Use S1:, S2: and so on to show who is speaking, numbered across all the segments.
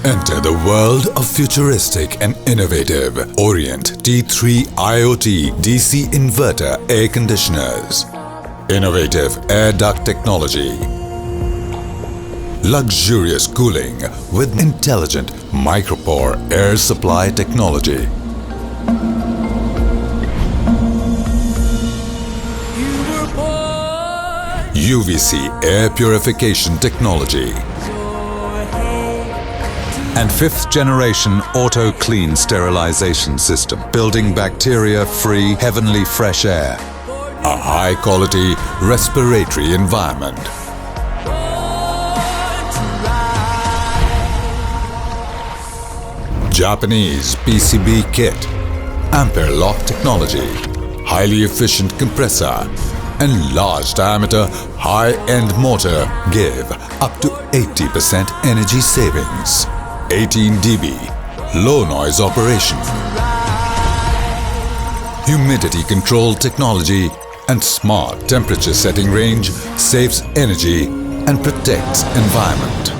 S1: Enter the world of futuristic and innovative Orient T3 IOT DC Inverter air conditioners. Innovative Air Duct Technology. Luxurious cooling with intelligent Micropore Air Supply technology. UVC Air Purification technology. And 5th generation Auto Clean Sterilization system, building bacteria-free, heavenly fresh air. A high-quality respiratory environment. Japanese PCB Kit, Ampere Lock Technology, highly efficient compressor, and large diameter high-end motor give up to 80% energy savings. 18 dB, low noise operation. Humidity control technology and smart temperature setting range saves energy and protects environment.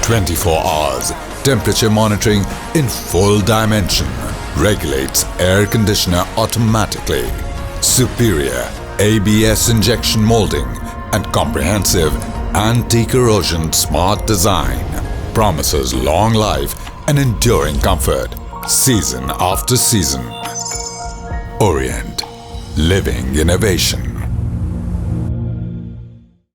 S1: "24 hours temperature monitoring in full dimension, regulates air conditioner automatically. Superior ABS injection molding and comprehensive anti-corrosion smart design promises long life and enduring comfort season after season. Orient, living innovation.